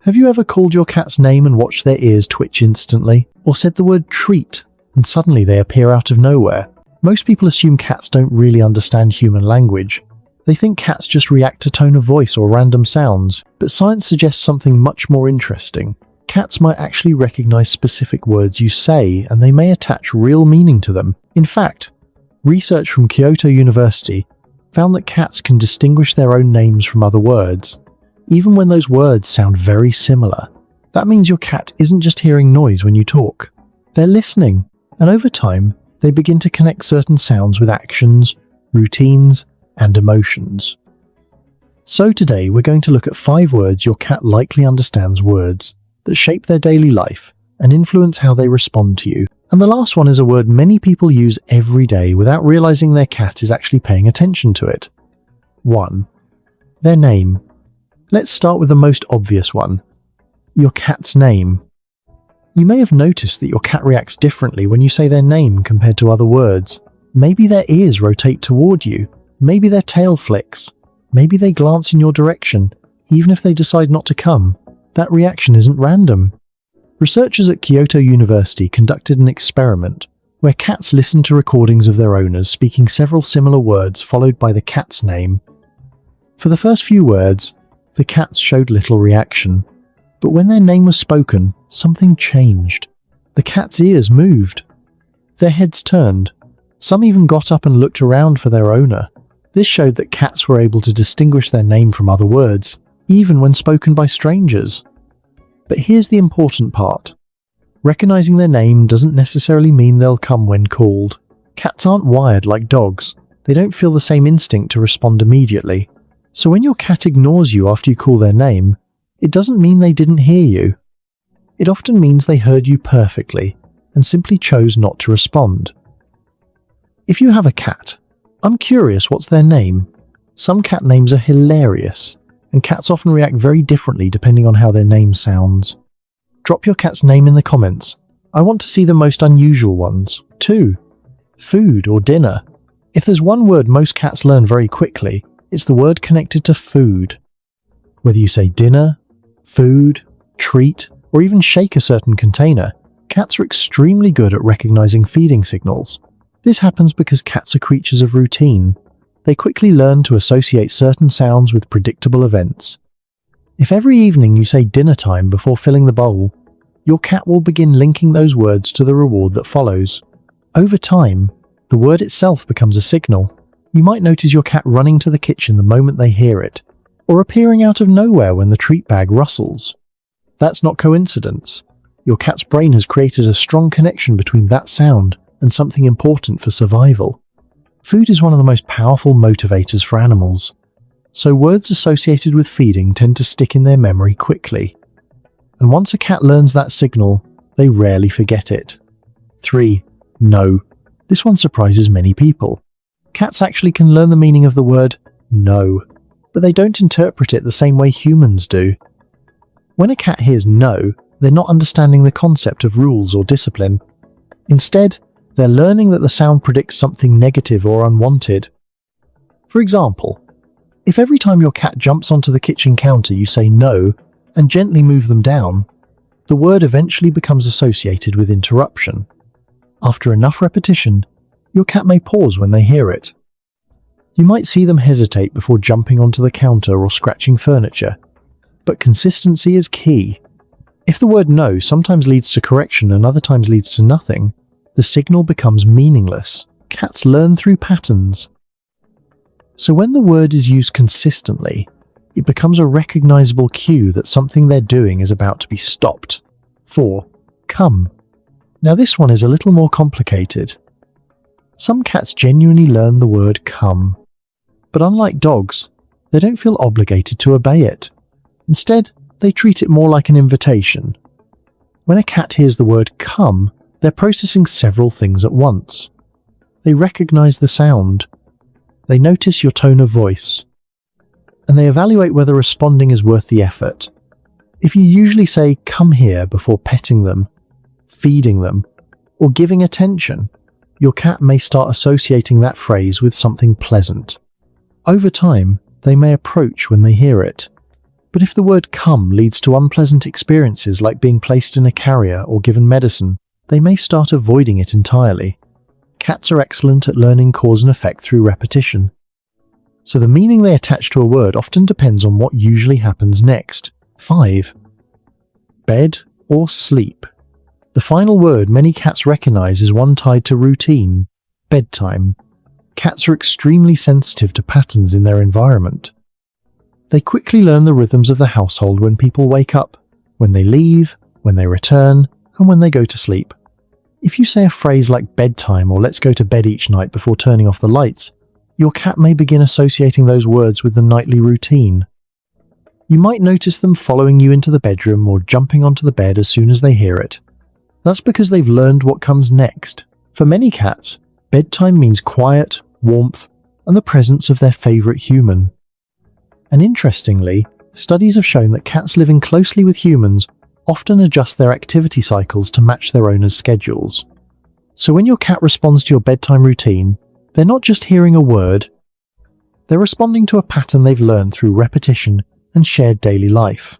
Have you ever called your cat's name and watched their ears twitch instantly? Or said the word treat and suddenly they appear out of nowhere? Most people assume cats don't really understand human language. They think cats just react to tone of voice or random sounds, but science suggests something much more interesting. Cats might actually recognize specific words you say, and they may attach real meaning to them. In fact, research from Kyoto University found that cats can distinguish their own names from other words, even when those words sound very similar. That means your cat isn't just hearing noise when you talk. They're listening, and over time, they begin to connect certain sounds with actions, routines, and emotions. So today we're going to look at 5 words your cat likely understands, words that shape their daily life and influence how they respond to you. And the last one is a word many people use every day without realizing their cat is actually paying attention to it. 1. Their name. Let's start with the most obvious one. Your cat's name. You may have noticed that your cat reacts differently when you say their name compared to other words. Maybe their ears rotate toward you. Maybe their tail flicks. Maybe they glance in your direction, even if they decide not to come. That reaction isn't random. Researchers at Kyoto University conducted an experiment where cats listened to recordings of their owners speaking several similar words followed by the cat's name. For the first few words, the cats showed little reaction, but when their name was spoken, something changed. The cats' ears moved. Their heads turned. Some even got up and looked around for their owner. This showed that cats were able to distinguish their name from other words, even when spoken by strangers. But here's the important part. Recognizing their name doesn't necessarily mean they'll come when called. Cats aren't wired like dogs. They don't feel the same instinct to respond immediately. So when your cat ignores you after you call their name, it doesn't mean they didn't hear you. It often means they heard you perfectly and simply chose not to respond. If you have a cat, I'm curious, what's their name? Some cat names are hilarious, and cats often react very differently depending on how their name sounds. Drop your cat's name in the comments. I want to see the most unusual ones. 2. Food or dinner. If there's one word most cats learn very quickly, it's the word connected to food. Whether you say dinner, food, treat, or even shake a certain container, cats are extremely good at recognizing feeding signals. This happens because cats are creatures of routine. They quickly learn to associate certain sounds with predictable events. If every evening you say dinner time before filling the bowl, your cat will begin linking those words to the reward that follows. Over time, the word itself becomes a signal. You might notice your cat running to the kitchen the moment they hear it, or appearing out of nowhere when the treat bag rustles. That's not coincidence. Your cat's brain has created a strong connection between that sound and something important for survival. Food is one of the most powerful motivators for animals, so words associated with feeding tend to stick in their memory quickly. And once a cat learns that signal, they rarely forget it. 3. No. This one surprises many people. Cats actually can learn the meaning of the word no, but they don't interpret it the same way humans do. When a cat hears no, they're not understanding the concept of rules or discipline. Instead, they're learning that the sound predicts something negative or unwanted. For example, if every time your cat jumps onto the kitchen counter you say no and gently move them down, the word eventually becomes associated with interruption. After enough repetition, your cat may pause when they hear it. You might see them hesitate before jumping onto the counter or scratching furniture, but consistency is key. If the word no sometimes leads to correction and other times leads to nothing, the signal becomes meaningless. Cats learn through patterns. So when the word is used consistently, it becomes a recognizable cue that something they're doing is about to be stopped. 4. Come. Now this one is a little more complicated. Some cats genuinely learn the word come, but unlike dogs, they don't feel obligated to obey it. Instead, they treat it more like an invitation. When a cat hears the word come, they're processing several things at once. They recognize the sound. They notice your tone of voice. And they evaluate whether responding is worth the effort. If you usually say come here before petting them, feeding them, or giving attention, your cat may start associating that phrase with something pleasant. Over time, they may approach when they hear it. But if the word come leads to unpleasant experiences like being placed in a carrier or given medicine, they may start avoiding it entirely. Cats are excellent at learning cause and effect through repetition. So the meaning they attach to a word often depends on what usually happens next. 5. Bed or sleep. The final word many cats recognize is one tied to routine, bedtime. Cats are extremely sensitive to patterns in their environment. They quickly learn the rhythms of the household when people wake up, when they leave, when they return, and when they go to sleep. If you say a phrase like bedtime or let's go to bed each night before turning off the lights, your cat may begin associating those words with the nightly routine. You might notice them following you into the bedroom or jumping onto the bed as soon as they hear it. That's because they've learned what comes next. For many cats, bedtime means quiet, warmth, and the presence of their favorite human. And interestingly, studies have shown that cats living closely with humans often adjust their activity cycles to match their owners' schedules. So when your cat responds to your bedtime routine, they're not just hearing a word, they're responding to a pattern they've learned through repetition and shared daily life.